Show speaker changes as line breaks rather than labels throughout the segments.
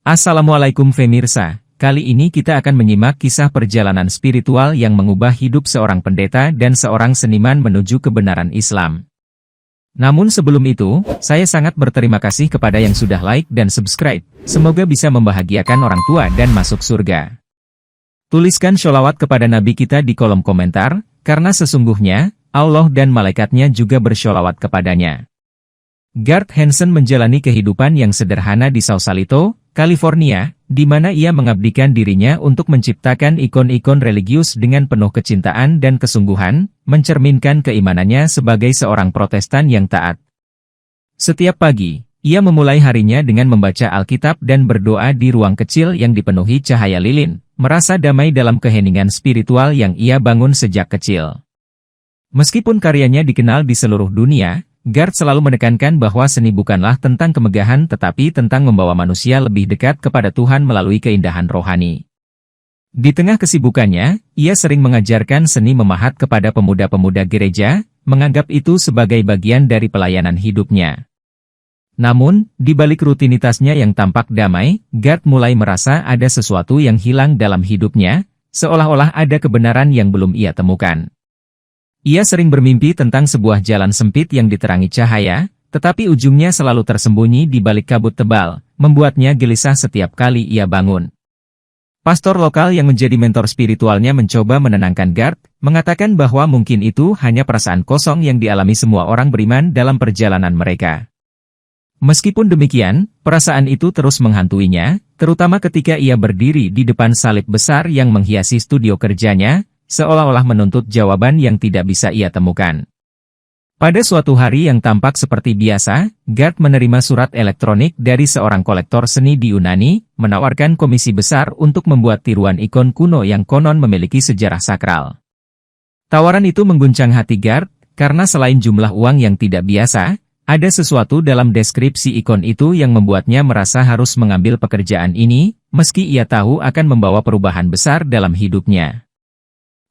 Assalamualaikum Femirsa, kali ini kita akan menyimak kisah perjalanan spiritual yang mengubah hidup seorang pendeta dan seorang seniman menuju kebenaran Islam. Namun sebelum itu, saya sangat berterima kasih kepada yang sudah like dan subscribe, semoga bisa membahagiakan orang tua dan masuk surga. Tuliskan sholawat kepada Nabi kita di kolom komentar, karena sesungguhnya, Allah dan malaikatnya juga bersholawat kepadanya. Garth Hansen menjalani kehidupan yang sederhana di Sausalito, California, di mana ia mengabdikan dirinya untuk menciptakan ikon-ikon religius dengan penuh kecintaan dan kesungguhan, mencerminkan keimanannya sebagai seorang Protestan yang taat. Setiap pagi, ia memulai harinya dengan membaca Alkitab dan berdoa di ruang kecil yang dipenuhi cahaya lilin, merasa damai dalam keheningan spiritual yang ia bangun sejak kecil. Meskipun karyanya dikenal di seluruh dunia, Garth selalu menekankan bahwa seni bukanlah tentang kemegahan tetapi tentang membawa manusia lebih dekat kepada Tuhan melalui keindahan rohani. Di tengah kesibukannya, ia sering mengajarkan seni memahat kepada pemuda-pemuda gereja, menganggap itu sebagai bagian dari pelayanan hidupnya. Namun, di balik rutinitasnya yang tampak damai, Garth mulai merasa ada sesuatu yang hilang dalam hidupnya, seolah-olah ada kebenaran yang belum ia temukan. Ia sering bermimpi tentang sebuah jalan sempit yang diterangi cahaya, tetapi ujungnya selalu tersembunyi di balik kabut tebal, membuatnya gelisah setiap kali ia bangun. Pastor lokal yang menjadi mentor spiritualnya mencoba menenangkan Garth, mengatakan bahwa mungkin itu hanya perasaan kosong yang dialami semua orang beriman dalam perjalanan mereka. Meskipun demikian, perasaan itu terus menghantuinya, terutama ketika ia berdiri di depan salib besar yang menghiasi studio kerjanya, seolah-olah menuntut jawaban yang tidak bisa ia temukan. Pada suatu hari yang tampak seperti biasa, Garth menerima surat elektronik dari seorang kolektor seni di Yunani, menawarkan komisi besar untuk membuat tiruan ikon kuno yang konon memiliki sejarah sakral. Tawaran itu mengguncang hati Garth, karena selain jumlah uang yang tidak biasa, ada sesuatu dalam deskripsi ikon itu yang membuatnya merasa harus mengambil pekerjaan ini, meski ia tahu akan membawa perubahan besar dalam hidupnya.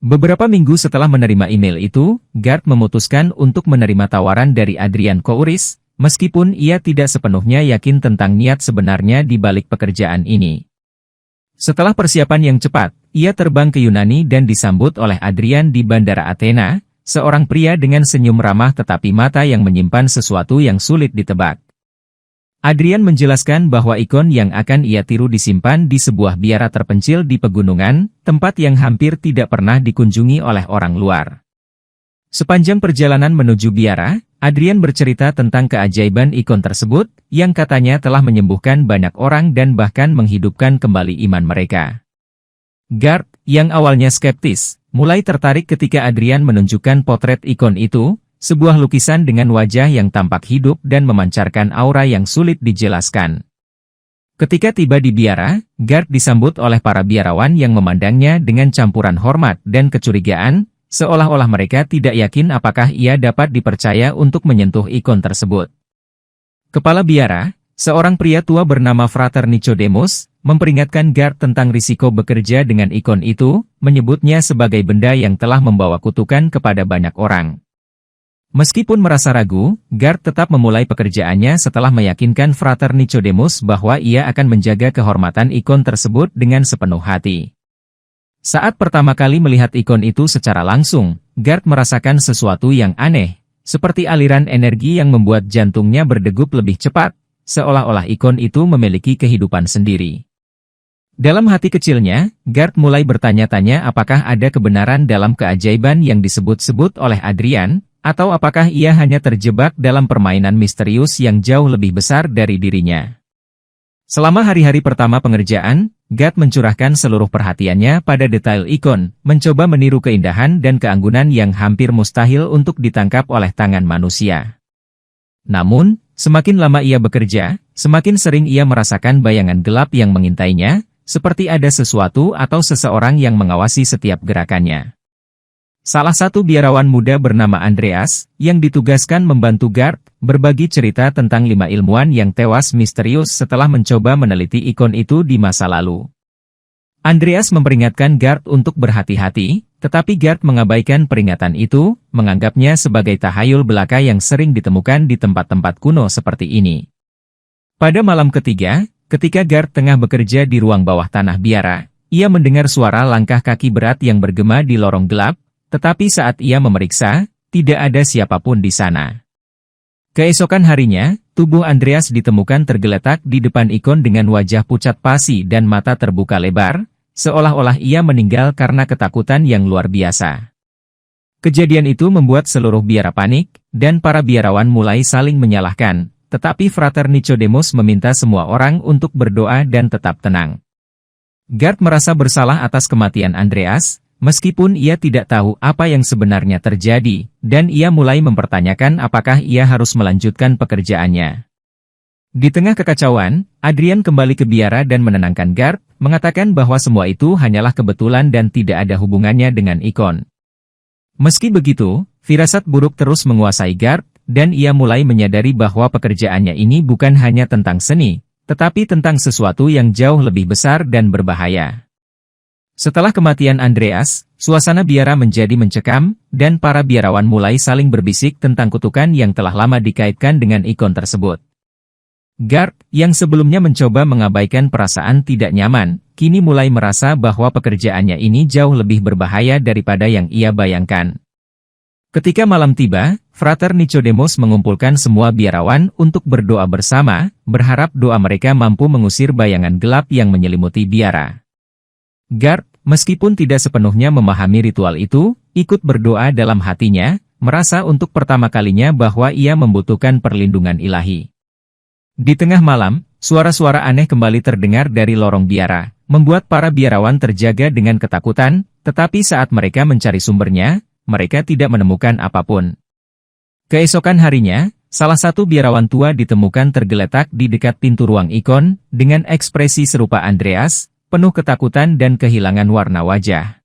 Beberapa minggu setelah menerima email itu, Garth memutuskan untuk menerima tawaran dari Adrian Kouris, meskipun ia tidak sepenuhnya yakin tentang niat sebenarnya di balik pekerjaan ini. Setelah persiapan yang cepat, ia terbang ke Yunani dan disambut oleh Adrian di Bandara Athena, seorang pria dengan senyum ramah tetapi mata yang menyimpan sesuatu yang sulit ditebak. Adrian menjelaskan bahwa ikon yang akan ia tiru disimpan di sebuah biara terpencil di pegunungan, tempat yang hampir tidak pernah dikunjungi oleh orang luar. Sepanjang perjalanan menuju biara, Adrian bercerita tentang keajaiban ikon tersebut, yang katanya telah menyembuhkan banyak orang dan bahkan menghidupkan kembali iman mereka. Garth, yang awalnya skeptis, mulai tertarik ketika Adrian menunjukkan potret ikon itu, sebuah lukisan dengan wajah yang tampak hidup dan memancarkan aura yang sulit dijelaskan. Ketika tiba di biara, Garth disambut oleh para biarawan yang memandangnya dengan campuran hormat dan kecurigaan, seolah-olah mereka tidak yakin apakah ia dapat dipercaya untuk menyentuh ikon tersebut. Kepala biara, seorang pria tua bernama Frater Nicodemus, memperingatkan Garth tentang risiko bekerja dengan ikon itu, menyebutnya sebagai benda yang telah membawa kutukan kepada banyak orang. Meskipun merasa ragu, Garth tetap memulai pekerjaannya setelah meyakinkan Frater Nicodemus bahwa ia akan menjaga kehormatan ikon tersebut dengan sepenuh hati. Saat pertama kali melihat ikon itu secara langsung, Garth merasakan sesuatu yang aneh, seperti aliran energi yang membuat jantungnya berdegup lebih cepat, seolah-olah ikon itu memiliki kehidupan sendiri. Dalam hati kecilnya, Garth mulai bertanya-tanya apakah ada kebenaran dalam keajaiban yang disebut-sebut oleh Adrian, atau apakah ia hanya terjebak dalam permainan misterius yang jauh lebih besar dari dirinya. Selama hari-hari pertama pengerjaan, Garth mencurahkan seluruh perhatiannya pada detail ikon, mencoba meniru keindahan dan keanggunan yang hampir mustahil untuk ditangkap oleh tangan manusia. Namun, semakin lama ia bekerja, semakin sering ia merasakan bayangan gelap yang mengintainya, seperti ada sesuatu atau seseorang yang mengawasi setiap gerakannya. Salah satu biarawan muda bernama Andreas, yang ditugaskan membantu Garth, berbagi cerita tentang 5 ilmuwan yang tewas misterius setelah mencoba meneliti ikon itu di masa lalu. Andreas memperingatkan Garth untuk berhati-hati, tetapi Garth mengabaikan peringatan itu, menganggapnya sebagai tahayul belaka yang sering ditemukan di tempat-tempat kuno seperti ini. Pada malam ketiga, Ketika Gart tengah bekerja di ruang bawah tanah biara, ia mendengar suara langkah kaki berat yang bergema di lorong gelap, tetapi saat ia memeriksa, tidak ada siapapun di sana. Keesokan harinya, tubuh Andreas ditemukan tergeletak di depan ikon dengan wajah pucat pasi dan mata terbuka lebar, seolah-olah ia meninggal karena ketakutan yang luar biasa. Kejadian itu membuat seluruh biara panik, dan para biarawan mulai saling menyalahkan, tetapi Frater Nicodemus meminta semua orang untuk berdoa dan tetap tenang. Gart merasa bersalah atas kematian Andreas, meskipun ia tidak tahu apa yang sebenarnya terjadi, dan ia mulai mempertanyakan apakah ia harus melanjutkan pekerjaannya. Di tengah kekacauan, Adrian kembali ke biara dan menenangkan Gart, mengatakan bahwa semua itu hanyalah kebetulan dan tidak ada hubungannya dengan ikon. Meski begitu, firasat buruk terus menguasai Gart, dan ia mulai menyadari bahwa pekerjaannya ini bukan hanya tentang seni, tetapi tentang sesuatu yang jauh lebih besar dan berbahaya. Setelah kematian Andreas, suasana biara menjadi mencekam, dan para biarawan mulai saling berbisik tentang kutukan yang telah lama dikaitkan dengan ikon tersebut. Gart, yang sebelumnya mencoba mengabaikan perasaan tidak nyaman, kini mulai merasa bahwa pekerjaannya ini jauh lebih berbahaya daripada yang ia bayangkan. Ketika malam tiba, Frater Nicodemus mengumpulkan semua biarawan untuk berdoa bersama, berharap doa mereka mampu mengusir bayangan gelap yang menyelimuti biara. Gart, meskipun tidak sepenuhnya memahami ritual itu, ikut berdoa dalam hatinya, merasa untuk pertama kalinya bahwa ia membutuhkan perlindungan ilahi. Di tengah malam, suara-suara aneh kembali terdengar dari lorong biara, membuat para biarawan terjaga dengan ketakutan, tetapi saat mereka mencari sumbernya, mereka tidak menemukan apapun. Keesokan harinya, salah satu biarawan tua ditemukan tergeletak di dekat pintu ruang ikon, dengan ekspresi serupa Andreas, penuh ketakutan dan kehilangan warna wajah.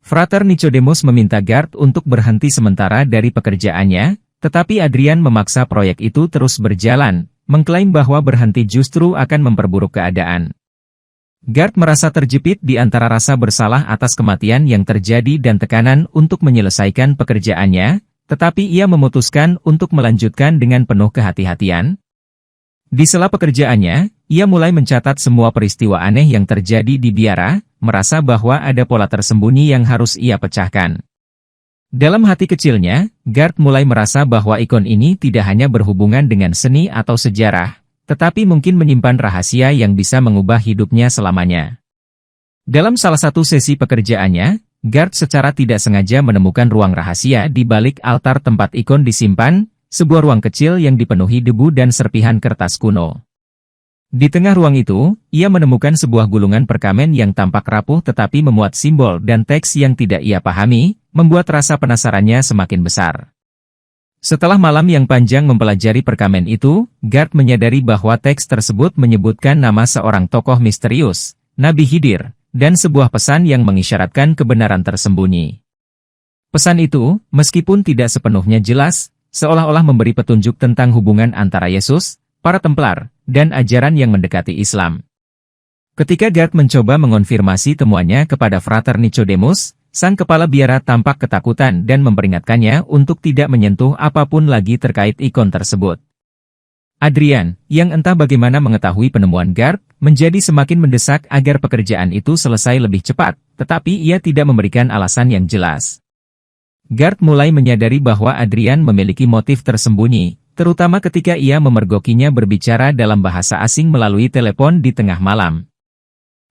Frater Nicodemus meminta Gart untuk berhenti sementara dari pekerjaannya, tetapi Adrian memaksa proyek itu terus berjalan, mengklaim bahwa berhenti justru akan memperburuk keadaan. Gart merasa terjepit di antara rasa bersalah atas kematian yang terjadi dan tekanan untuk menyelesaikan pekerjaannya, tetapi ia memutuskan untuk melanjutkan dengan penuh kehati-hatian. Di sela pekerjaannya, ia mulai mencatat semua peristiwa aneh yang terjadi di biara, merasa bahwa ada pola tersembunyi yang harus ia pecahkan. Dalam hati kecilnya, Gart mulai merasa bahwa ikon ini tidak hanya berhubungan dengan seni atau sejarah, tetapi mungkin menyimpan rahasia yang bisa mengubah hidupnya selamanya. Dalam salah satu sesi pekerjaannya, Gart secara tidak sengaja menemukan ruang rahasia di balik altar tempat ikon disimpan, sebuah ruang kecil yang dipenuhi debu dan serpihan kertas kuno. Di tengah ruang itu, ia menemukan sebuah gulungan perkamen yang tampak rapuh tetapi memuat simbol dan teks yang tidak ia pahami, membuat rasa penasarannya semakin besar. Setelah malam yang panjang mempelajari perkamen itu, Gart menyadari bahwa teks tersebut menyebutkan nama seorang tokoh misterius, Nabi Khidir, dan sebuah pesan yang mengisyaratkan kebenaran tersembunyi. Pesan itu, meskipun tidak sepenuhnya jelas, seolah-olah memberi petunjuk tentang hubungan antara Yesus, para Templar, dan ajaran yang mendekati Islam. Ketika Gart mencoba mengonfirmasi temuannya kepada Frater Nicodemus, sang kepala biara tampak ketakutan dan memperingatkannya untuk tidak menyentuh apapun lagi terkait ikon tersebut. Adrian, yang entah bagaimana mengetahui penemuan Gart, menjadi semakin mendesak agar pekerjaan itu selesai lebih cepat, tetapi ia tidak memberikan alasan yang jelas. Gart mulai menyadari bahwa Adrian memiliki motif tersembunyi, terutama ketika ia memergokinya berbicara dalam bahasa asing melalui telepon di tengah malam.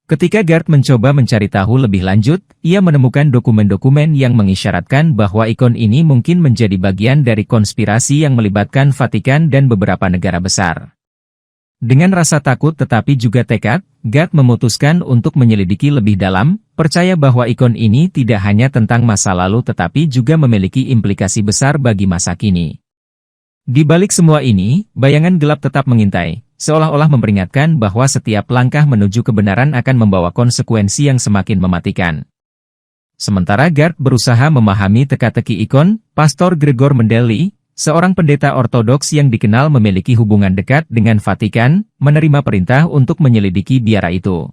Ketika Gart mencoba mencari tahu lebih lanjut, ia menemukan dokumen-dokumen yang mengisyaratkan bahwa ikon ini mungkin menjadi bagian dari konspirasi yang melibatkan Vatikan dan beberapa negara besar. Dengan rasa takut tetapi juga tekad, Gart memutuskan untuk menyelidiki lebih dalam, percaya bahwa ikon ini tidak hanya tentang masa lalu tetapi juga memiliki implikasi besar bagi masa kini. Di balik semua ini, bayangan gelap tetap mengintai, seolah-olah memperingatkan bahwa setiap langkah menuju kebenaran akan membawa konsekuensi yang semakin mematikan. Sementara Gart berusaha memahami teka-teki ikon, Pastor Gregor Mendeli, seorang pendeta ortodoks yang dikenal memiliki hubungan dekat dengan Vatikan, menerima perintah untuk menyelidiki biara itu.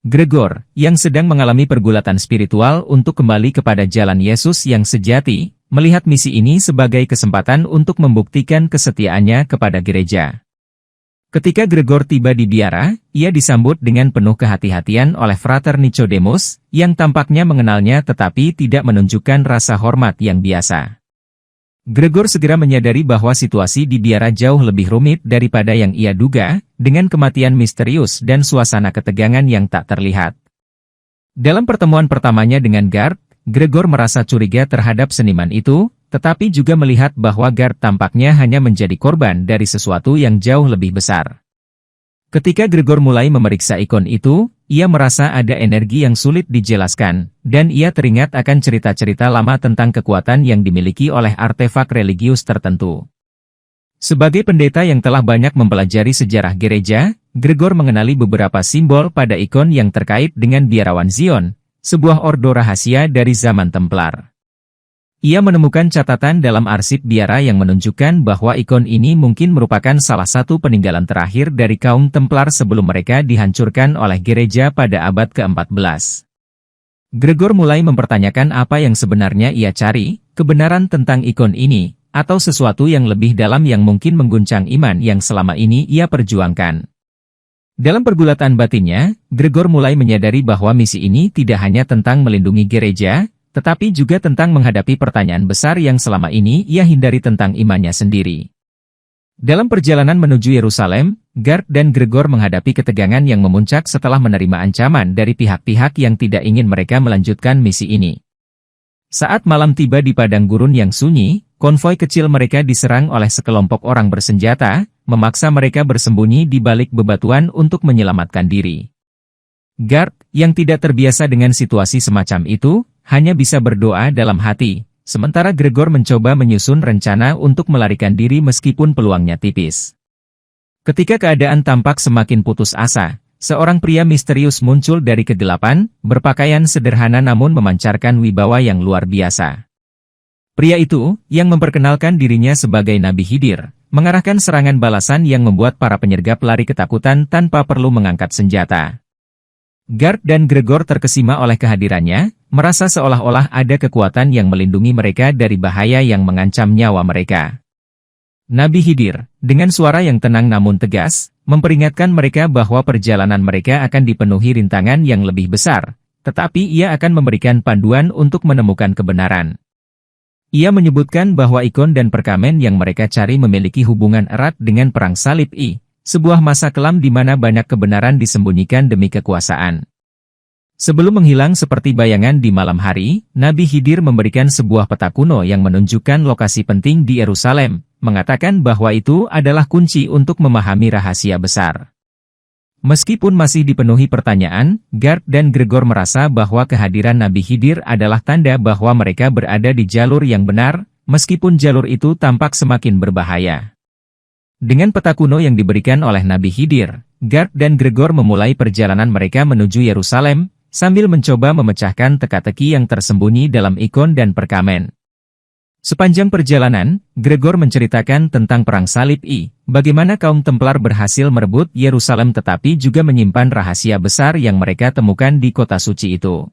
Gregor, yang sedang mengalami pergulatan spiritual untuk kembali kepada jalan Yesus yang sejati, melihat misi ini sebagai kesempatan untuk membuktikan kesetiaannya kepada gereja. Ketika Gregor tiba di biara, ia disambut dengan penuh kehati-hatian oleh Frater Nicodemus, yang tampaknya mengenalnya tetapi tidak menunjukkan rasa hormat yang biasa. Gregor segera menyadari bahwa situasi di biara jauh lebih rumit daripada yang ia duga, dengan kematian misterius dan suasana ketegangan yang tak terlihat. Dalam pertemuan pertamanya dengan Gard, Gregor merasa curiga terhadap seniman itu, tetapi juga melihat bahwa Gard tampaknya hanya menjadi korban dari sesuatu yang jauh lebih besar. Ketika Gregor mulai memeriksa ikon itu, ia merasa ada energi yang sulit dijelaskan, dan ia teringat akan cerita-cerita lama tentang kekuatan yang dimiliki oleh artefak religius tertentu. Sebagai pendeta yang telah banyak mempelajari sejarah gereja, Gregor mengenali beberapa simbol pada ikon yang terkait dengan biarawan Zion, sebuah ordo rahasia dari zaman Templar. Ia menemukan catatan dalam arsip biara yang menunjukkan bahwa ikon ini mungkin merupakan salah satu peninggalan terakhir dari kaum Templar sebelum mereka dihancurkan oleh gereja pada abad ke-14. Gregor mulai mempertanyakan apa yang sebenarnya ia cari, kebenaran tentang ikon ini, atau sesuatu yang lebih dalam yang mungkin mengguncang iman yang selama ini ia perjuangkan. Dalam pergulatan batinnya, Gregor mulai menyadari bahwa misi ini tidak hanya tentang melindungi gereja, tetapi juga tentang menghadapi pertanyaan besar yang selama ini ia hindari tentang imannya sendiri. Dalam perjalanan menuju Yerusalem, Gard dan Gregor menghadapi ketegangan yang memuncak setelah menerima ancaman dari pihak-pihak yang tidak ingin mereka melanjutkan misi ini. Saat malam tiba di padang gurun yang sunyi, konvoi kecil mereka diserang oleh sekelompok orang bersenjata, memaksa mereka bersembunyi di balik bebatuan untuk menyelamatkan diri. Gard, yang tidak terbiasa dengan situasi semacam itu, hanya bisa berdoa dalam hati, sementara Gregor mencoba menyusun rencana untuk melarikan diri meskipun peluangnya tipis. Ketika keadaan tampak semakin putus asa, seorang pria misterius muncul dari kegelapan, berpakaian sederhana namun memancarkan wibawa yang luar biasa. Pria itu, yang memperkenalkan dirinya sebagai Nabi Khidir, mengarahkan serangan balasan yang membuat para penyergap lari ketakutan tanpa perlu mengangkat senjata. Gard dan Gregor terkesima oleh kehadirannya, merasa seolah-olah ada kekuatan yang melindungi mereka dari bahaya yang mengancam nyawa mereka. Nabi Khidir, dengan suara yang tenang namun tegas, memperingatkan mereka bahwa perjalanan mereka akan dipenuhi rintangan yang lebih besar, tetapi ia akan memberikan panduan untuk menemukan kebenaran. Ia menyebutkan bahwa ikon dan perkamen yang mereka cari memiliki hubungan erat dengan Perang Salib I, sebuah masa kelam di mana banyak kebenaran disembunyikan demi kekuasaan. Sebelum menghilang seperti bayangan di malam hari, Nabi Khidir memberikan sebuah peta kuno yang menunjukkan lokasi penting di Yerusalem, mengatakan bahwa itu adalah kunci untuk memahami rahasia besar. Meskipun masih dipenuhi pertanyaan, Gard dan Gregor merasa bahwa kehadiran Nabi Khidir adalah tanda bahwa mereka berada di jalur yang benar, meskipun jalur itu tampak semakin berbahaya. Dengan peta kuno yang diberikan oleh Nabi Khidir, Gard dan Gregor memulai perjalanan mereka menuju Yerusalem, sambil mencoba memecahkan teka-teki yang tersembunyi dalam ikon dan perkamen. Sepanjang perjalanan, Gregor menceritakan tentang Perang Salib I, bagaimana kaum Templar berhasil merebut Yerusalem tetapi juga menyimpan rahasia besar yang mereka temukan di kota suci itu.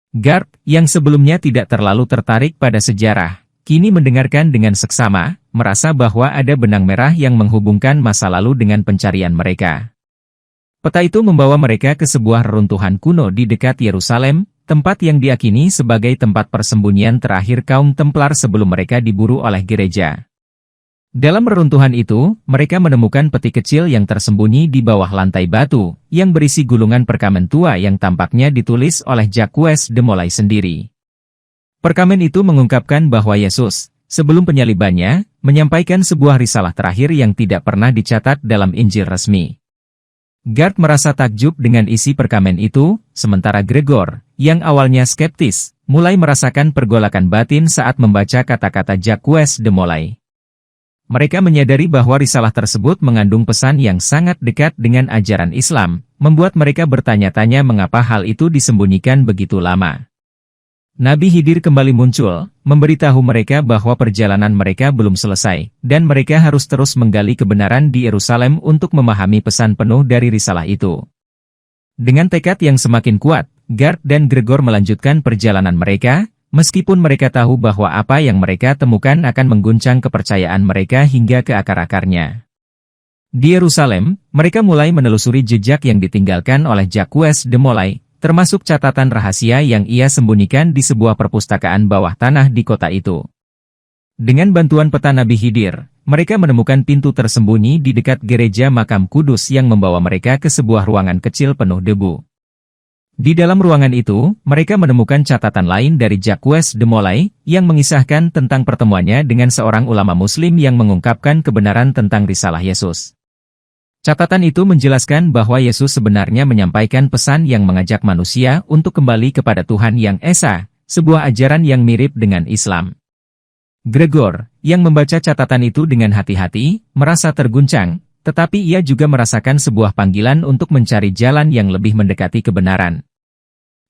Gard, yang sebelumnya tidak terlalu tertarik pada sejarah, kini mendengarkan dengan seksama, merasa bahwa ada benang merah yang menghubungkan masa lalu dengan pencarian mereka. Peta itu membawa mereka ke sebuah reruntuhan kuno di dekat Yerusalem, tempat yang diakini sebagai tempat persembunyian terakhir kaum Templar sebelum mereka diburu oleh gereja. Dalam reruntuhan itu, mereka menemukan peti kecil yang tersembunyi di bawah lantai batu, yang berisi gulungan perkamen tua yang tampaknya ditulis oleh Jacques de Molay sendiri. Perkamen itu mengungkapkan bahwa Yesus, sebelum penyalibannya, menyampaikan sebuah risalah terakhir yang tidak pernah dicatat dalam Injil resmi. Gard merasa takjub dengan isi perkamen itu, sementara Gregor, yang awalnya skeptis, mulai merasakan pergolakan batin saat membaca kata-kata Jacques de Molay. Mereka menyadari bahwa risalah tersebut mengandung pesan yang sangat dekat dengan ajaran Islam, membuat mereka bertanya-tanya mengapa hal itu disembunyikan begitu lama. Nabi Khidir kembali muncul, memberitahu mereka bahwa perjalanan mereka belum selesai, dan mereka harus terus menggali kebenaran di Yerusalem untuk memahami pesan penuh dari risalah itu. Dengan tekad yang semakin kuat, Gard dan Gregor melanjutkan perjalanan mereka, meskipun mereka tahu bahwa apa yang mereka temukan akan mengguncang kepercayaan mereka hingga ke akar-akarnya. Di Yerusalem, mereka mulai menelusuri jejak yang ditinggalkan oleh Jacques de Molay, termasuk catatan rahasia yang ia sembunyikan di sebuah perpustakaan bawah tanah di kota itu. Dengan bantuan peta Nabi Khidir, mereka menemukan pintu tersembunyi di dekat gereja makam Kudus yang membawa mereka ke sebuah ruangan kecil penuh debu. Di dalam ruangan itu, mereka menemukan catatan lain dari Jacques de Molay, yang mengisahkan tentang pertemuannya dengan seorang ulama muslim yang mengungkapkan kebenaran tentang risalah Yesus. Catatan itu menjelaskan bahwa Yesus sebenarnya menyampaikan pesan yang mengajak manusia untuk kembali kepada Tuhan yang Esa, sebuah ajaran yang mirip dengan Islam. Gregor, yang membaca catatan itu dengan hati-hati, merasa terguncang, tetapi ia juga merasakan sebuah panggilan untuk mencari jalan yang lebih mendekati kebenaran.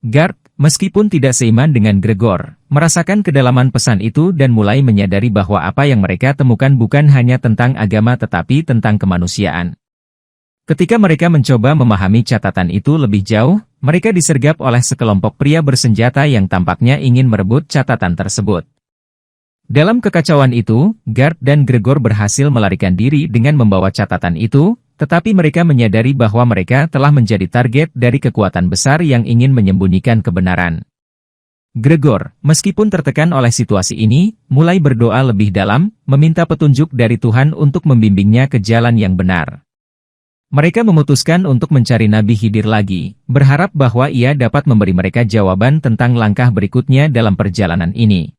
Gard, meskipun tidak seiman dengan Gregor, merasakan kedalaman pesan itu dan mulai menyadari bahwa apa yang mereka temukan bukan hanya tentang agama tetapi tentang kemanusiaan. Ketika mereka mencoba memahami catatan itu lebih jauh, mereka disergap oleh sekelompok pria bersenjata yang tampaknya ingin merebut catatan tersebut. Dalam kekacauan itu, Gard dan Gregor berhasil melarikan diri dengan membawa catatan itu, tetapi mereka menyadari bahwa mereka telah menjadi target dari kekuatan besar yang ingin menyembunyikan kebenaran. Gregor, meskipun tertekan oleh situasi ini, mulai berdoa lebih dalam, meminta petunjuk dari Tuhan untuk membimbingnya ke jalan yang benar. Mereka memutuskan untuk mencari Nabi Khidir lagi, berharap bahwa ia dapat memberi mereka jawaban tentang langkah berikutnya dalam perjalanan ini.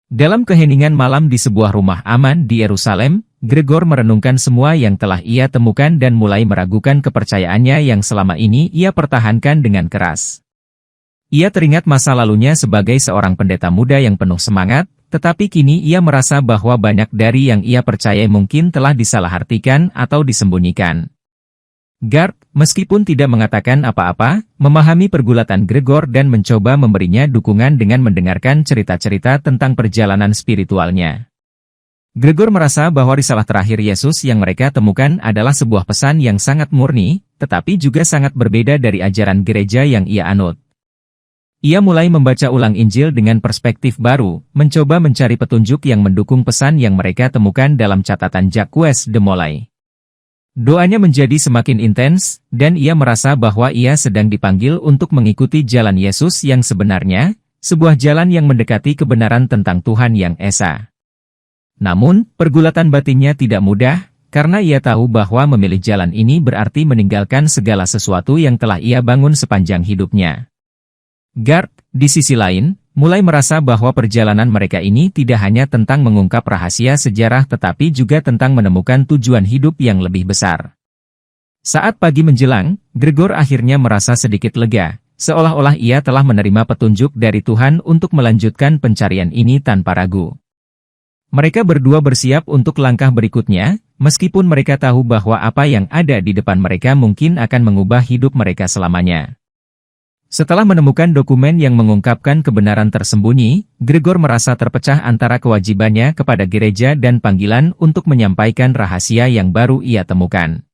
Dalam keheningan malam di sebuah rumah aman di Yerusalem, Gregor merenungkan semua yang telah ia temukan dan mulai meragukan kepercayaannya yang selama ini ia pertahankan dengan keras. Ia teringat masa lalunya sebagai seorang pendeta muda yang penuh semangat, tetapi kini ia merasa bahwa banyak dari yang ia percayai mungkin telah disalahartikan atau disembunyikan. Gard, meskipun tidak mengatakan apa-apa, memahami pergulatan Gregor dan mencoba memberinya dukungan dengan mendengarkan cerita-cerita tentang perjalanan spiritualnya. Gregor merasa bahwa risalah terakhir Yesus yang mereka temukan adalah sebuah pesan yang sangat murni, tetapi juga sangat berbeda dari ajaran gereja yang ia anut. Ia mulai membaca ulang Injil dengan perspektif baru, mencoba mencari petunjuk yang mendukung pesan yang mereka temukan dalam catatan Jacques de Molay. Doanya menjadi semakin intens, dan ia merasa bahwa ia sedang dipanggil untuk mengikuti jalan Yesus yang sebenarnya, sebuah jalan yang mendekati kebenaran tentang Tuhan yang Esa. Namun, pergulatan batinnya tidak mudah, karena ia tahu bahwa memilih jalan ini berarti meninggalkan segala sesuatu yang telah ia bangun sepanjang hidupnya. Gard, di sisi lain, mulai merasa bahwa perjalanan mereka ini tidak hanya tentang mengungkap rahasia sejarah tetapi juga tentang menemukan tujuan hidup yang lebih besar. Saat pagi menjelang, Gregor akhirnya merasa sedikit lega, seolah-olah ia telah menerima petunjuk dari Tuhan untuk melanjutkan pencarian ini tanpa ragu. Mereka berdua bersiap untuk langkah berikutnya, meskipun mereka tahu bahwa apa yang ada di depan mereka mungkin akan mengubah hidup mereka selamanya. Setelah menemukan dokumen yang mengungkapkan kebenaran tersembunyi, Gregor merasa terpecah antara kewajibannya kepada gereja dan panggilan untuk menyampaikan rahasia yang baru ia temukan.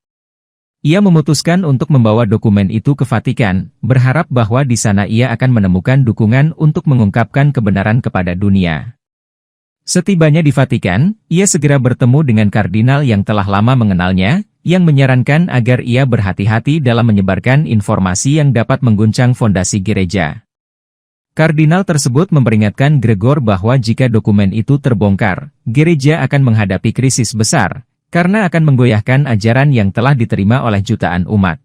Ia memutuskan untuk membawa dokumen itu ke Vatikan, berharap bahwa di sana ia akan menemukan dukungan untuk mengungkapkan kebenaran kepada dunia. Setibanya di Vatikan, ia segera bertemu dengan kardinal yang telah lama mengenalnya, yang menyarankan agar ia berhati-hati dalam menyebarkan informasi yang dapat mengguncang fondasi gereja. Kardinal tersebut memperingatkan Gregor bahwa jika dokumen itu terbongkar, gereja akan menghadapi krisis besar, karena akan menggoyahkan ajaran yang telah diterima oleh jutaan umat.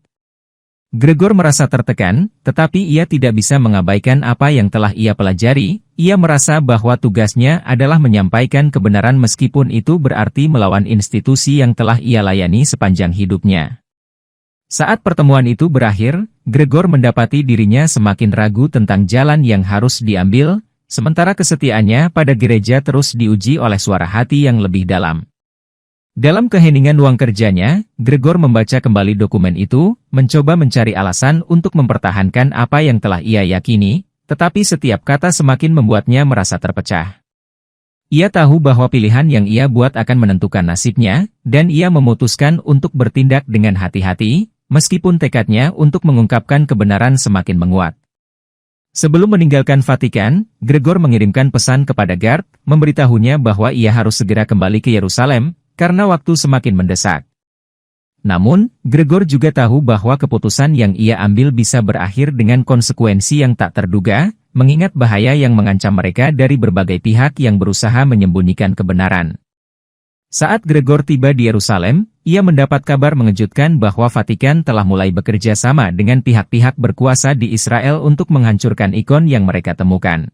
Gregor merasa tertekan, tetapi ia tidak bisa mengabaikan apa yang telah ia pelajari. Ia merasa bahwa tugasnya adalah menyampaikan kebenaran meskipun itu berarti melawan institusi yang telah ia layani sepanjang hidupnya. Saat pertemuan itu berakhir, Gregor mendapati dirinya semakin ragu tentang jalan yang harus diambil, sementara kesetiaannya pada gereja terus diuji oleh suara hati yang lebih dalam. Dalam keheningan ruang kerjanya, Gregor membaca kembali dokumen itu, mencoba mencari alasan untuk mempertahankan apa yang telah ia yakini, tetapi setiap kata semakin membuatnya merasa terpecah. Ia tahu bahwa pilihan yang ia buat akan menentukan nasibnya, dan ia memutuskan untuk bertindak dengan hati-hati, meskipun tekadnya untuk mengungkapkan kebenaran semakin menguat. Sebelum meninggalkan Vatikan, Gregor mengirimkan pesan kepada Gard, memberitahunya bahwa ia harus segera kembali ke Yerusalem, karena waktu semakin mendesak. Namun, Gregor juga tahu bahwa keputusan yang ia ambil bisa berakhir dengan konsekuensi yang tak terduga, mengingat bahaya yang mengancam mereka dari berbagai pihak yang berusaha menyembunyikan kebenaran. Saat Gregor tiba di Yerusalem, ia mendapat kabar mengejutkan bahwa Vatikan telah mulai bekerja sama dengan pihak-pihak berkuasa di Israel untuk menghancurkan ikon yang mereka temukan.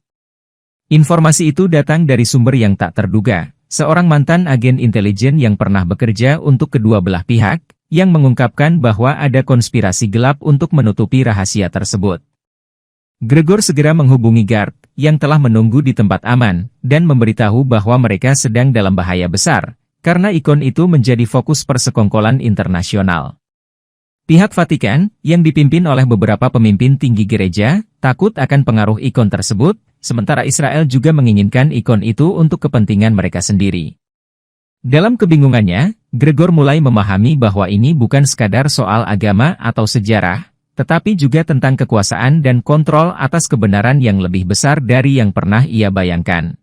Informasi itu datang dari sumber yang tak terduga, seorang mantan agen intelijen yang pernah bekerja untuk kedua belah pihak, yang mengungkapkan bahwa ada konspirasi gelap untuk menutupi rahasia tersebut. Gregor segera menghubungi Gard, yang telah menunggu di tempat aman, dan memberitahu bahwa mereka sedang dalam bahaya besar, karena ikon itu menjadi fokus persekongkolan internasional. Pihak Vatikan, yang dipimpin oleh beberapa pemimpin tinggi gereja, takut akan pengaruh ikon tersebut, sementara Israel juga menginginkan ikon itu untuk kepentingan mereka sendiri. Dalam kebingungannya, Gregor mulai memahami bahwa ini bukan sekadar soal agama atau sejarah, tetapi juga tentang kekuasaan dan kontrol atas kebenaran yang lebih besar dari yang pernah ia bayangkan.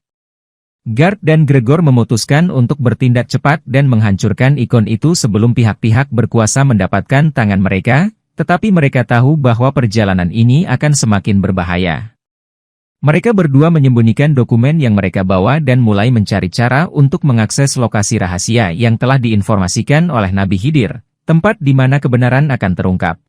Gard dan Gregor memutuskan untuk bertindak cepat dan menghancurkan ikon itu sebelum pihak-pihak berkuasa mendapatkan tangan mereka, tetapi mereka tahu bahwa perjalanan ini akan semakin berbahaya. Mereka berdua menyembunyikan dokumen yang mereka bawa dan mulai mencari cara untuk mengakses lokasi rahasia yang telah diinformasikan oleh Nabi Khidir, tempat di mana kebenaran akan terungkap.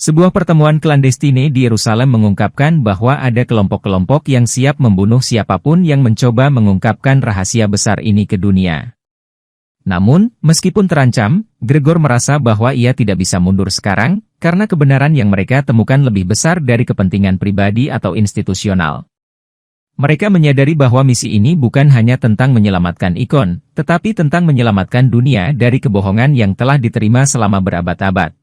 Sebuah pertemuan klandestine di Yerusalem mengungkapkan bahwa ada kelompok-kelompok yang siap membunuh siapapun yang mencoba mengungkapkan rahasia besar ini ke dunia. Namun, meskipun terancam, Gregor merasa bahwa ia tidak bisa mundur sekarang, karena kebenaran yang mereka temukan lebih besar dari kepentingan pribadi atau institusional. Mereka menyadari bahwa misi ini bukan hanya tentang menyelamatkan ikon, tetapi tentang menyelamatkan dunia dari kebohongan yang telah diterima selama berabad-abad.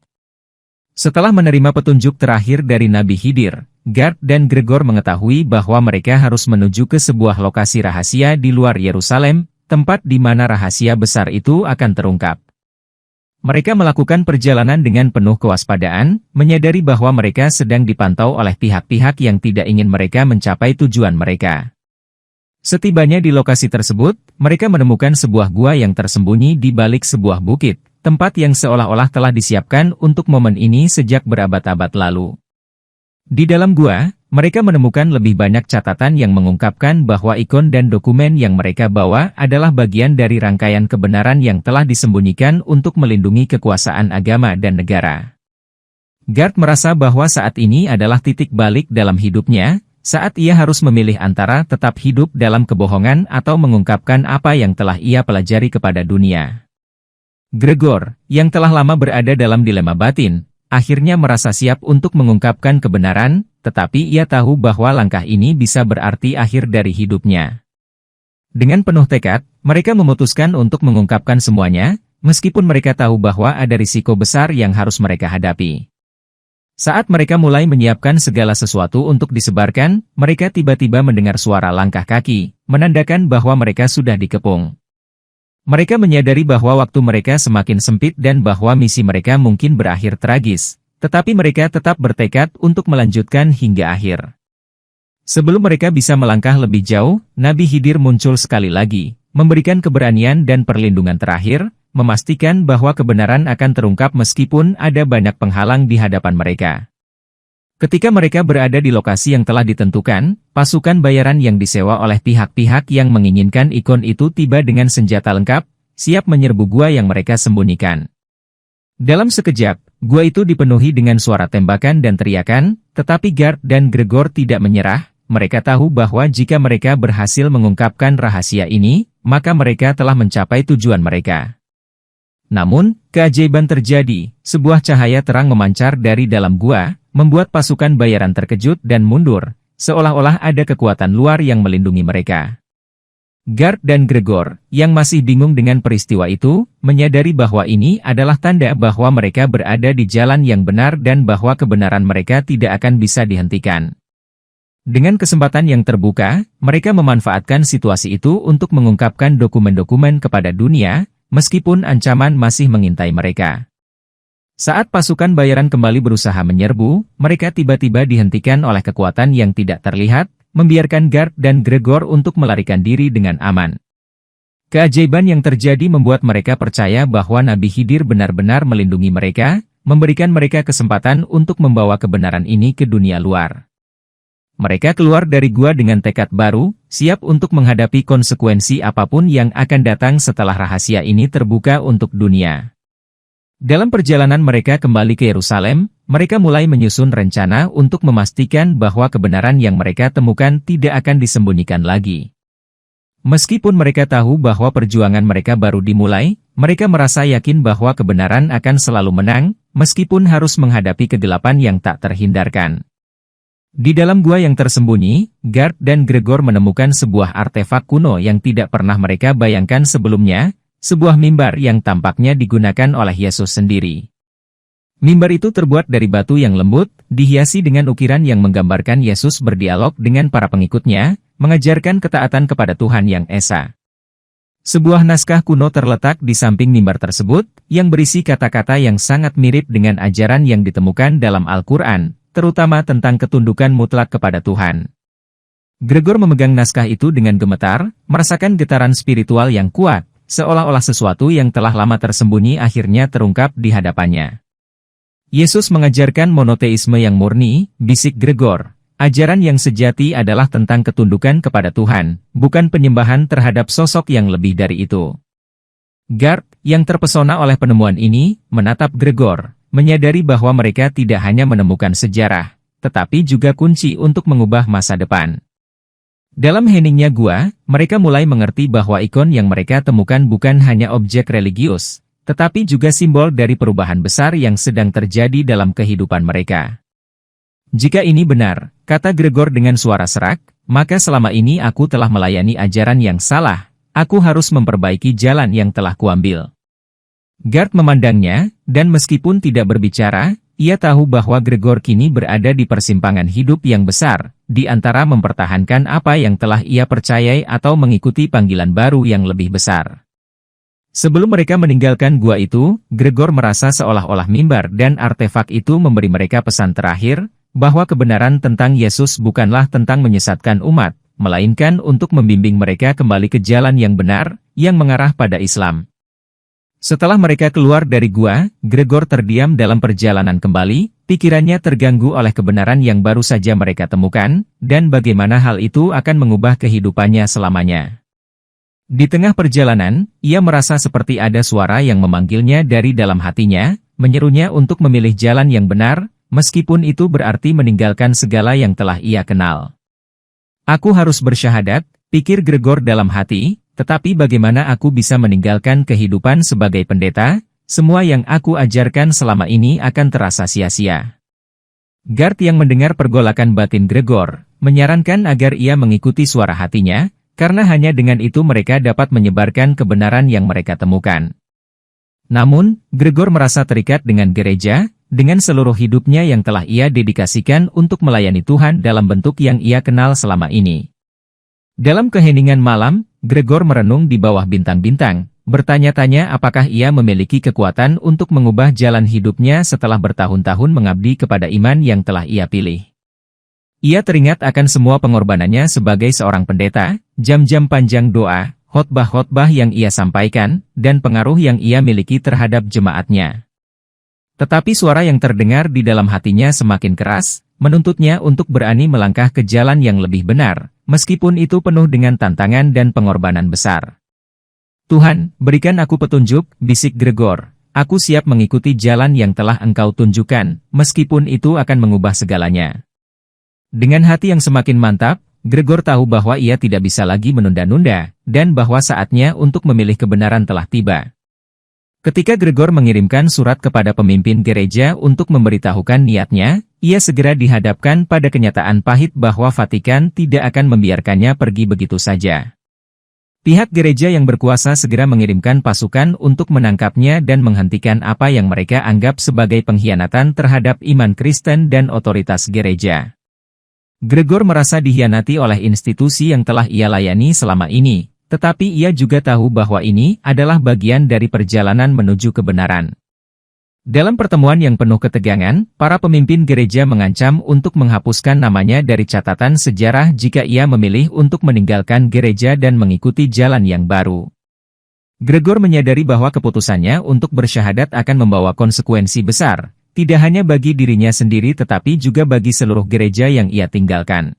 Setelah menerima petunjuk terakhir dari Nabi Khidir, Gard dan Gregor mengetahui bahwa mereka harus menuju ke sebuah lokasi rahasia di luar Yerusalem, tempat di mana rahasia besar itu akan terungkap. Mereka melakukan perjalanan dengan penuh kewaspadaan, menyadari bahwa mereka sedang dipantau oleh pihak-pihak yang tidak ingin mereka mencapai tujuan mereka. Setibanya di lokasi tersebut, mereka menemukan sebuah gua yang tersembunyi di balik sebuah bukit, tempat yang seolah-olah telah disiapkan untuk momen ini sejak berabad-abad lalu. Di dalam gua, mereka menemukan lebih banyak catatan yang mengungkapkan bahwa ikon dan dokumen yang mereka bawa adalah bagian dari rangkaian kebenaran yang telah disembunyikan untuk melindungi kekuasaan agama dan negara. Gard merasa bahwa saat ini adalah titik balik dalam hidupnya, saat ia harus memilih antara tetap hidup dalam kebohongan atau mengungkapkan apa yang telah ia pelajari kepada dunia. Gregor, yang telah lama berada dalam dilema batin, akhirnya merasa siap untuk mengungkapkan kebenaran, tetapi ia tahu bahwa langkah ini bisa berarti akhir dari hidupnya. Dengan penuh tekad, mereka memutuskan untuk mengungkapkan semuanya, meskipun mereka tahu bahwa ada risiko besar yang harus mereka hadapi. Saat mereka mulai menyiapkan segala sesuatu untuk disebarkan, mereka tiba-tiba mendengar suara langkah kaki, menandakan bahwa mereka sudah dikepung. Mereka menyadari bahwa waktu mereka semakin sempit dan bahwa misi mereka mungkin berakhir tragis, tetapi mereka tetap bertekad untuk melanjutkan hingga akhir. Sebelum mereka bisa melangkah lebih jauh, Nabi Khidir muncul sekali lagi, memberikan keberanian dan perlindungan terakhir, memastikan bahwa kebenaran akan terungkap meskipun ada banyak penghalang di hadapan mereka. Ketika mereka berada di lokasi yang telah ditentukan, pasukan bayaran yang disewa oleh pihak-pihak yang menginginkan ikon itu tiba dengan senjata lengkap, siap menyerbu gua yang mereka sembunyikan. Dalam sekejap, gua itu dipenuhi dengan suara tembakan dan teriakan, tetapi Gard dan Gregor tidak menyerah. Mereka tahu bahwa jika mereka berhasil mengungkapkan rahasia ini, maka mereka telah mencapai tujuan mereka. Namun, keajaiban terjadi, sebuah cahaya terang memancar dari dalam gua, membuat pasukan bayaran terkejut dan mundur, seolah-olah ada kekuatan luar yang melindungi mereka. Gard dan Gregor, yang masih bingung dengan peristiwa itu, menyadari bahwa ini adalah tanda bahwa mereka berada di jalan yang benar dan bahwa kebenaran mereka tidak akan bisa dihentikan. Dengan kesempatan yang terbuka, mereka memanfaatkan situasi itu untuk mengungkapkan dokumen-dokumen kepada dunia, meskipun ancaman masih mengintai mereka. Saat pasukan bayaran kembali berusaha menyerbu, mereka tiba-tiba dihentikan oleh kekuatan yang tidak terlihat, membiarkan Gard dan Gregor untuk melarikan diri dengan aman. Keajaiban yang terjadi membuat mereka percaya bahwa Nabi Khidir benar-benar melindungi mereka, memberikan mereka kesempatan untuk membawa kebenaran ini ke dunia luar. Mereka keluar dari gua dengan tekad baru, siap untuk menghadapi konsekuensi apapun yang akan datang setelah rahasia ini terbuka untuk dunia. Dalam perjalanan mereka kembali ke Yerusalem, mereka mulai menyusun rencana untuk memastikan bahwa kebenaran yang mereka temukan tidak akan disembunyikan lagi. Meskipun mereka tahu bahwa perjuangan mereka baru dimulai, mereka merasa yakin bahwa kebenaran akan selalu menang, meskipun harus menghadapi kegelapan yang tak terhindarkan. Di dalam gua yang tersembunyi, Gart dan Gregor menemukan sebuah artefak kuno yang tidak pernah mereka bayangkan sebelumnya, sebuah mimbar yang tampaknya digunakan oleh Yesus sendiri. Mimbar itu terbuat dari batu yang lembut, dihiasi dengan ukiran yang menggambarkan Yesus berdialog dengan para pengikutnya, mengajarkan ketaatan kepada Tuhan Yang Esa. Sebuah naskah kuno terletak di samping mimbar tersebut, yang berisi kata-kata yang sangat mirip dengan ajaran yang ditemukan dalam Al-Quran, terutama tentang ketundukan mutlak kepada Tuhan. Gregor memegang naskah itu dengan gemetar, merasakan getaran spiritual yang kuat, seolah-olah sesuatu yang telah lama tersembunyi akhirnya terungkap di hadapannya. Yesus mengajarkan monoteisme yang murni, bisik Gregor. Ajaran yang sejati adalah tentang ketundukan kepada Tuhan, bukan penyembahan terhadap sosok yang lebih dari itu. Gart, yang terpesona oleh penemuan ini, menatap Gregor, menyadari bahwa mereka tidak hanya menemukan sejarah, tetapi juga kunci untuk mengubah masa depan. Dalam heningnya gua, mereka mulai mengerti bahwa ikon yang mereka temukan bukan hanya objek religius, tetapi juga simbol dari perubahan besar yang sedang terjadi dalam kehidupan mereka. Jika ini benar, kata Gregor dengan suara serak, maka selama ini aku telah melayani ajaran yang salah, aku harus memperbaiki jalan yang telah kuambil. Gart memandangnya, dan meskipun tidak berbicara, ia tahu bahwa Gregor kini berada di persimpangan hidup yang besar, di antara mempertahankan apa yang telah ia percayai atau mengikuti panggilan baru yang lebih besar. Sebelum mereka meninggalkan gua itu, Gregor merasa seolah-olah mimbar dan artefak itu memberi mereka pesan terakhir, bahwa kebenaran tentang Yesus bukanlah tentang menyesatkan umat, melainkan untuk membimbing mereka kembali ke jalan yang benar, yang mengarah pada Islam. Setelah mereka keluar dari gua, Gregor terdiam dalam perjalanan kembali, pikirannya terganggu oleh kebenaran yang baru saja mereka temukan, dan bagaimana hal itu akan mengubah kehidupannya selamanya. Di tengah perjalanan, ia merasa seperti ada suara yang memanggilnya dari dalam hatinya, menyerunya untuk memilih jalan yang benar, meskipun itu berarti meninggalkan segala yang telah ia kenal. Aku harus bersyahadat, pikir Gregor dalam hati, tetapi bagaimana aku bisa meninggalkan kehidupan sebagai pendeta? Semua yang aku ajarkan selama ini akan terasa sia-sia. Gart yang mendengar pergolakan batin Gregor, menyarankan agar ia mengikuti suara hatinya, karena hanya dengan itu mereka dapat menyebarkan kebenaran yang mereka temukan. Namun, Gregor merasa terikat dengan gereja, dengan seluruh hidupnya yang telah ia dedikasikan untuk melayani Tuhan dalam bentuk yang ia kenal selama ini. Dalam keheningan malam, Gregor merenung di bawah bintang-bintang, bertanya-tanya apakah ia memiliki kekuatan untuk mengubah jalan hidupnya setelah bertahun-tahun mengabdi kepada iman yang telah ia pilih. Ia teringat akan semua pengorbanannya sebagai seorang pendeta, jam-jam panjang doa, khotbah-khotbah yang ia sampaikan, dan pengaruh yang ia miliki terhadap jemaatnya. Tetapi suara yang terdengar di dalam hatinya semakin keras, menuntutnya untuk berani melangkah ke jalan yang lebih benar, meskipun itu penuh dengan tantangan dan pengorbanan besar. Tuhan, berikan aku petunjuk, bisik Gregor. Aku siap mengikuti jalan yang telah Engkau tunjukkan, meskipun itu akan mengubah segalanya. Dengan hati yang semakin mantap, Gregor tahu bahwa ia tidak bisa lagi menunda-nunda, dan bahwa saatnya untuk memilih kebenaran telah tiba. Ketika Gregor mengirimkan surat kepada pemimpin gereja untuk memberitahukan niatnya, ia segera dihadapkan pada kenyataan pahit bahwa Vatikan tidak akan membiarkannya pergi begitu saja. Pihak gereja yang berkuasa segera mengirimkan pasukan untuk menangkapnya dan menghentikan apa yang mereka anggap sebagai pengkhianatan terhadap iman Kristen dan otoritas gereja. Gregor merasa dikhianati oleh institusi yang telah ia layani selama ini, tetapi ia juga tahu bahwa ini adalah bagian dari perjalanan menuju kebenaran. Dalam pertemuan yang penuh ketegangan, para pemimpin gereja mengancam untuk menghapuskan namanya dari catatan sejarah jika ia memilih untuk meninggalkan gereja dan mengikuti jalan yang baru. Gregor menyadari bahwa keputusannya untuk bersyahadat akan membawa konsekuensi besar, tidak hanya bagi dirinya sendiri tetapi juga bagi seluruh gereja yang ia tinggalkan.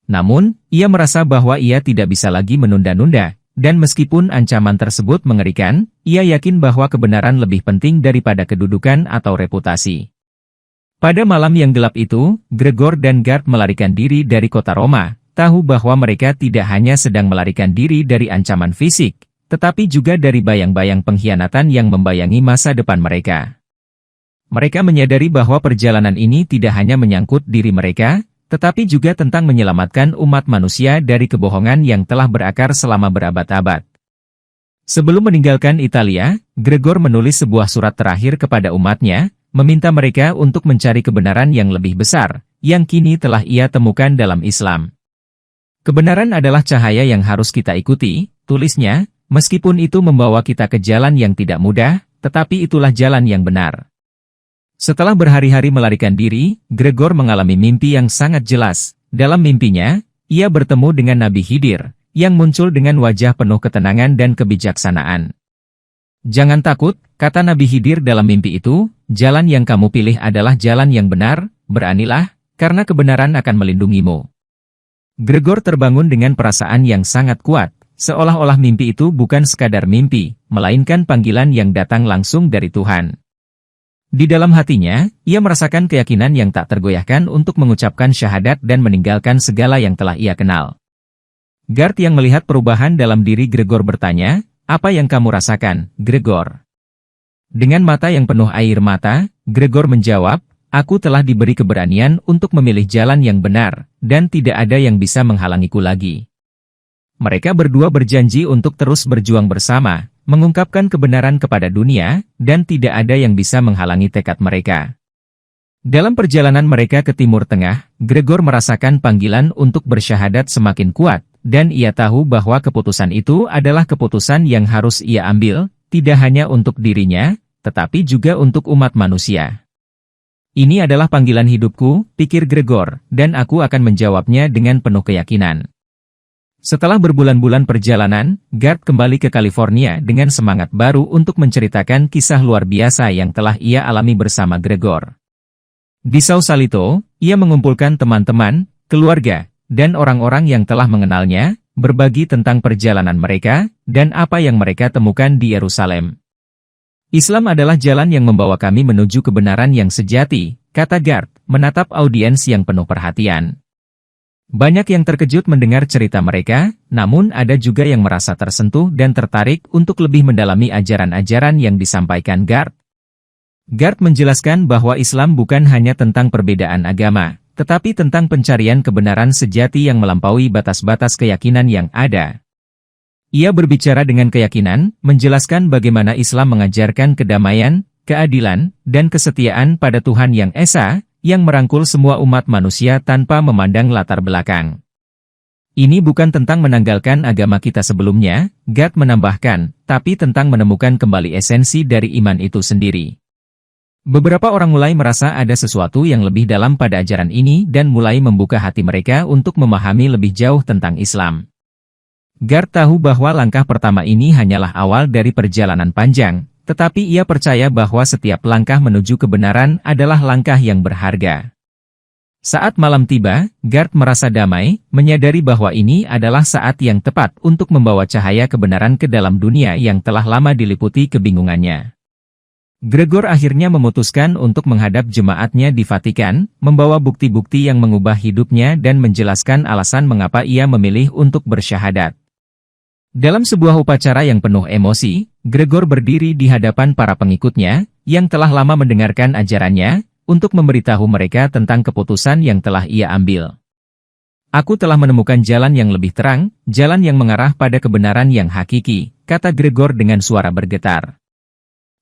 Namun, ia merasa bahwa ia tidak bisa lagi menunda-nunda, dan meskipun ancaman tersebut mengerikan, ia yakin bahwa kebenaran lebih penting daripada kedudukan atau reputasi. Pada malam yang gelap itu, Gregor dan Gard melarikan diri dari kota Roma, tahu bahwa mereka tidak hanya sedang melarikan diri dari ancaman fisik, tetapi juga dari bayang-bayang pengkhianatan yang membayangi masa depan mereka. Mereka menyadari bahwa perjalanan ini tidak hanya menyangkut diri mereka, tetapi juga tentang menyelamatkan umat manusia dari kebohongan yang telah berakar selama berabad-abad. Sebelum meninggalkan Italia, Gregor menulis sebuah surat terakhir kepada umatnya, meminta mereka untuk mencari kebenaran yang lebih besar, yang kini telah ia temukan dalam Islam. Kebenaran adalah cahaya yang harus kita ikuti, tulisnya, meskipun itu membawa kita ke jalan yang tidak mudah, tetapi itulah jalan yang benar. Setelah berhari-hari melarikan diri, Gregor mengalami mimpi yang sangat jelas. Dalam mimpinya, ia bertemu dengan Nabi Khidir, yang muncul dengan wajah penuh ketenangan dan kebijaksanaan. "Jangan takut," kata Nabi Khidir dalam mimpi itu, "jalan yang kamu pilih adalah jalan yang benar, beranilah, karena kebenaran akan melindungimu." Gregor terbangun dengan perasaan yang sangat kuat. Seolah-olah mimpi itu bukan sekadar mimpi, melainkan panggilan yang datang langsung dari Tuhan. Di dalam hatinya, ia merasakan keyakinan yang tak tergoyahkan untuk mengucapkan syahadat dan meninggalkan segala yang telah ia kenal. Gard yang melihat perubahan dalam diri Gregor bertanya, "Apa yang kamu rasakan, Gregor?" Dengan mata yang penuh air mata, Gregor menjawab, "Aku telah diberi keberanian untuk memilih jalan yang benar, dan tidak ada yang bisa menghalangiku lagi." Mereka berdua berjanji untuk terus berjuang bersama, mengungkapkan kebenaran kepada dunia, dan tidak ada yang bisa menghalangi tekad mereka. Dalam perjalanan mereka ke Timur Tengah, Gregor merasakan panggilan untuk bersyahadat semakin kuat, dan ia tahu bahwa keputusan itu adalah keputusan yang harus ia ambil, tidak hanya untuk dirinya, tetapi juga untuk umat manusia. "Ini adalah panggilan hidupku," pikir Gregor, "dan aku akan menjawabnya dengan penuh keyakinan." Setelah berbulan-bulan perjalanan, Gard kembali ke California dengan semangat baru untuk menceritakan kisah luar biasa yang telah ia alami bersama Gregor. Di Sausalito, ia mengumpulkan teman-teman, keluarga, dan orang-orang yang telah mengenalnya, berbagi tentang perjalanan mereka, dan apa yang mereka temukan di Yerusalem. "Islam adalah jalan yang membawa kami menuju kebenaran yang sejati," kata Gard, menatap audiens yang penuh perhatian. Banyak yang terkejut mendengar cerita mereka, namun ada juga yang merasa tersentuh dan tertarik untuk lebih mendalami ajaran-ajaran yang disampaikan Gard. Gard menjelaskan bahwa Islam bukan hanya tentang perbedaan agama, tetapi tentang pencarian kebenaran sejati yang melampaui batas-batas keyakinan yang ada. Ia berbicara dengan keyakinan, menjelaskan bagaimana Islam mengajarkan kedamaian, keadilan, dan kesetiaan pada Tuhan Yang Esa, yang merangkul semua umat manusia tanpa memandang latar belakang. "Ini bukan tentang menanggalkan agama kita sebelumnya," Gard menambahkan, "tapi tentang menemukan kembali esensi dari iman itu sendiri." Beberapa orang mulai merasa ada sesuatu yang lebih dalam pada ajaran ini dan mulai membuka hati mereka untuk memahami lebih jauh tentang Islam. Gard tahu bahwa langkah pertama ini hanyalah awal dari perjalanan panjang, tetapi ia percaya bahwa setiap langkah menuju kebenaran adalah langkah yang berharga. Saat malam tiba, Gard merasa damai, menyadari bahwa ini adalah saat yang tepat untuk membawa cahaya kebenaran ke dalam dunia yang telah lama diliputi kebingungannya. Gregor akhirnya memutuskan untuk menghadap jemaatnya di Vatikan, membawa bukti-bukti yang mengubah hidupnya dan menjelaskan alasan mengapa ia memilih untuk bersyahadat. Dalam sebuah upacara yang penuh emosi, Gregor berdiri di hadapan para pengikutnya, yang telah lama mendengarkan ajarannya, untuk memberitahu mereka tentang keputusan yang telah ia ambil. "Aku telah menemukan jalan yang lebih terang, jalan yang mengarah pada kebenaran yang hakiki," kata Gregor dengan suara bergetar.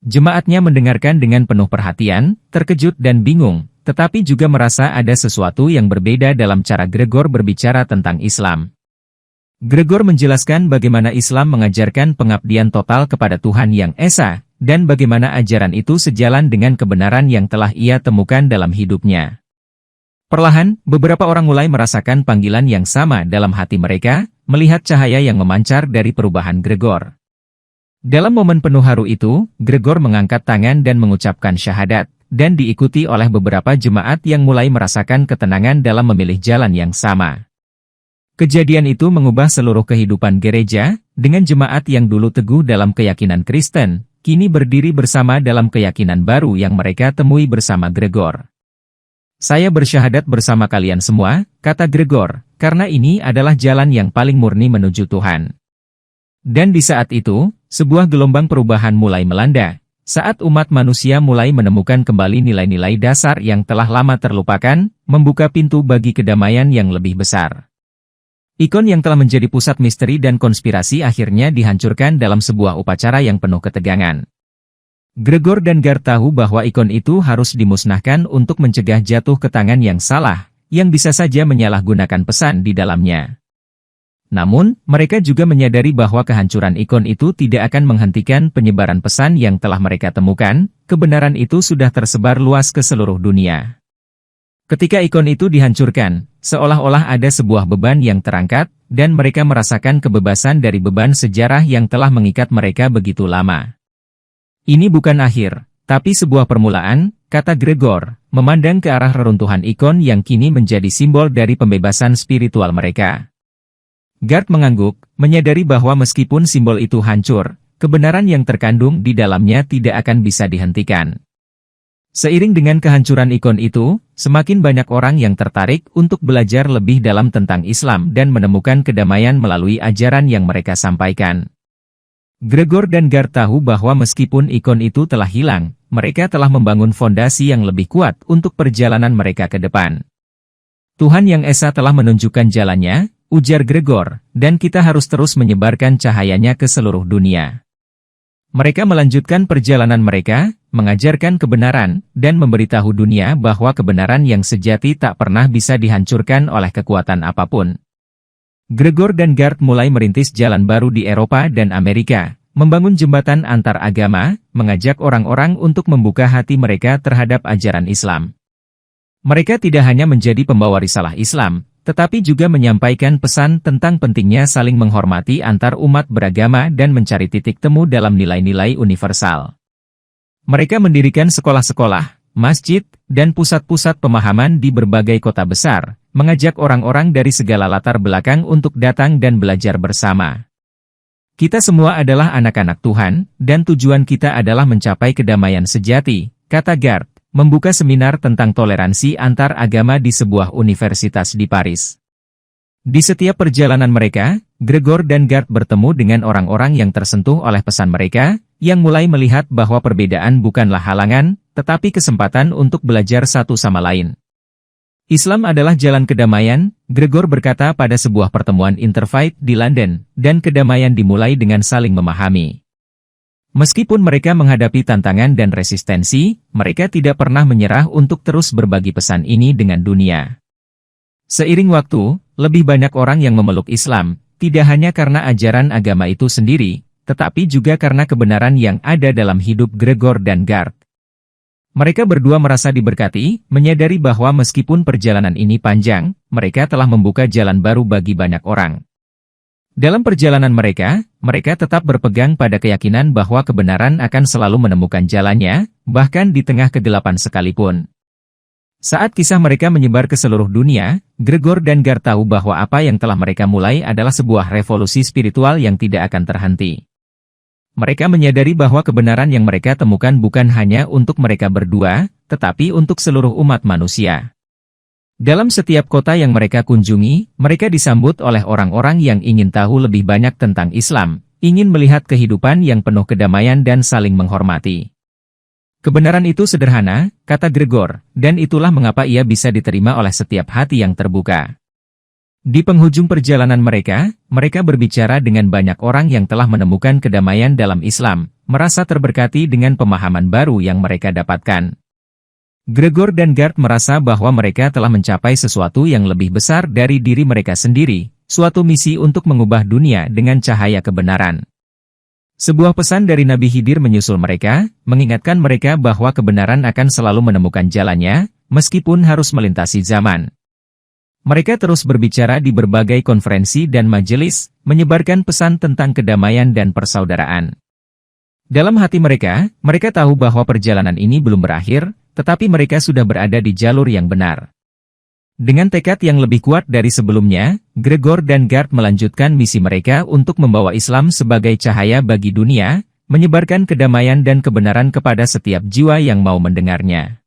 Jemaatnya mendengarkan dengan penuh perhatian, terkejut dan bingung, tetapi juga merasa ada sesuatu yang berbeda dalam cara Gregor berbicara tentang Islam. Gregor menjelaskan bagaimana Islam mengajarkan pengabdian total kepada Tuhan Yang Esa, dan bagaimana ajaran itu sejalan dengan kebenaran yang telah ia temukan dalam hidupnya. Perlahan, beberapa orang mulai merasakan panggilan yang sama dalam hati mereka, melihat cahaya yang memancar dari perubahan Gregor. Dalam momen penuh haru itu, Gregor mengangkat tangan dan mengucapkan syahadat, dan diikuti oleh beberapa jemaat yang mulai merasakan ketenangan dalam memilih jalan yang sama. Kejadian itu mengubah seluruh kehidupan gereja, dengan jemaat yang dulu teguh dalam keyakinan Kristen, kini berdiri bersama dalam keyakinan baru yang mereka temui bersama Gregor. Saya bersyahadat bersama kalian semua, kata Gregor, karena ini adalah jalan yang paling murni menuju Tuhan. Dan di saat itu, sebuah gelombang perubahan mulai melanda, saat umat manusia mulai menemukan kembali nilai-nilai dasar yang telah lama terlupakan, membuka pintu bagi kedamaian yang lebih besar. Ikon yang telah menjadi pusat misteri dan konspirasi akhirnya dihancurkan dalam sebuah upacara yang penuh ketegangan. Gregor dan Gard tahu bahwa ikon itu harus dimusnahkan untuk mencegah jatuh ke tangan yang salah, yang bisa saja menyalahgunakan pesan di dalamnya. Namun, mereka juga menyadari bahwa kehancuran ikon itu tidak akan menghentikan penyebaran pesan yang telah mereka temukan, kebenaran itu sudah tersebar luas ke seluruh dunia. Ketika ikon itu dihancurkan, seolah-olah ada sebuah beban yang terangkat, dan mereka merasakan kebebasan dari beban sejarah yang telah mengikat mereka begitu lama. Ini bukan akhir, tapi sebuah permulaan, kata Gregor, memandang ke arah reruntuhan ikon yang kini menjadi simbol dari pembebasan spiritual mereka. Gard mengangguk, menyadari bahwa meskipun simbol itu hancur, kebenaran yang terkandung di dalamnya tidak akan bisa dihentikan. Seiring dengan kehancuran ikon itu, semakin banyak orang yang tertarik untuk belajar lebih dalam tentang Islam dan menemukan kedamaian melalui ajaran yang mereka sampaikan. Gregor dan Gard tahu bahwa meskipun ikon itu telah hilang, mereka telah membangun fondasi yang lebih kuat untuk perjalanan mereka ke depan. Tuhan Yang Esa telah menunjukkan jalannya, ujar Gregor, dan kita harus terus menyebarkan cahayanya ke seluruh dunia. Mereka melanjutkan perjalanan mereka, mengajarkan kebenaran, dan memberitahu dunia bahwa kebenaran yang sejati tak pernah bisa dihancurkan oleh kekuatan apapun. Gregor dan Gard mulai merintis jalan baru di Eropa dan Amerika, membangun jembatan antar agama, mengajak orang-orang untuk membuka hati mereka terhadap ajaran Islam. Mereka tidak hanya menjadi pembawa risalah Islam, tetapi juga menyampaikan pesan tentang pentingnya saling menghormati antar umat beragama dan mencari titik temu dalam nilai-nilai universal. Mereka mendirikan sekolah-sekolah, masjid, dan pusat-pusat pemahaman di berbagai kota besar, mengajak orang-orang dari segala latar belakang untuk datang dan belajar bersama. Kita semua adalah anak-anak Tuhan, dan tujuan kita adalah mencapai kedamaian sejati, kata Gard, membuka seminar tentang toleransi antar agama di sebuah universitas di Paris. Di setiap perjalanan mereka, Gregor dan Gard bertemu dengan orang-orang yang tersentuh oleh pesan mereka, yang mulai melihat bahwa perbedaan bukanlah halangan, tetapi kesempatan untuk belajar satu sama lain. Islam adalah jalan kedamaian, Gregor berkata pada sebuah pertemuan Interfaith di London, dan kedamaian dimulai dengan saling memahami. Meskipun mereka menghadapi tantangan dan resistensi, mereka tidak pernah menyerah untuk terus berbagi pesan ini dengan dunia. Seiring waktu, lebih banyak orang yang memeluk Islam, tidak hanya karena ajaran agama itu sendiri, tetapi juga karena kebenaran yang ada dalam hidup Gregor dan Gard. Mereka berdua merasa diberkati, menyadari bahwa meskipun perjalanan ini panjang, mereka telah membuka jalan baru bagi banyak orang. Dalam perjalanan mereka tetap berpegang pada keyakinan bahwa kebenaran akan selalu menemukan jalannya, bahkan di tengah kegelapan sekalipun. Saat kisah mereka menyebar ke seluruh dunia, Gregor dan Gard tahu bahwa apa yang telah mereka mulai adalah sebuah revolusi spiritual yang tidak akan terhenti. Mereka menyadari bahwa kebenaran yang mereka temukan bukan hanya untuk mereka berdua, tetapi untuk seluruh umat manusia. Dalam setiap kota yang mereka kunjungi, mereka disambut oleh orang-orang yang ingin tahu lebih banyak tentang Islam, ingin melihat kehidupan yang penuh kedamaian dan saling menghormati. Kebenaran itu sederhana, kata Gregor, dan itulah mengapa ia bisa diterima oleh setiap hati yang terbuka. Di penghujung perjalanan mereka berbicara dengan banyak orang yang telah menemukan kedamaian dalam Islam, merasa terberkati dengan pemahaman baru yang mereka dapatkan. Gregor dan Gard merasa bahwa mereka telah mencapai sesuatu yang lebih besar dari diri mereka sendiri, suatu misi untuk mengubah dunia dengan cahaya kebenaran. Sebuah pesan dari Nabi Khidir menyusul mereka, mengingatkan mereka bahwa kebenaran akan selalu menemukan jalannya, meskipun harus melintasi zaman. Mereka terus berbicara di berbagai konferensi dan majelis, menyebarkan pesan tentang kedamaian dan persaudaraan. Dalam hati mereka, mereka tahu bahwa perjalanan ini belum berakhir, tetapi mereka sudah berada di jalur yang benar. Dengan tekad yang lebih kuat dari sebelumnya, Gregor dan Gerd melanjutkan misi mereka untuk membawa Islam sebagai cahaya bagi dunia, menyebarkan kedamaian dan kebenaran kepada setiap jiwa yang mau mendengarnya.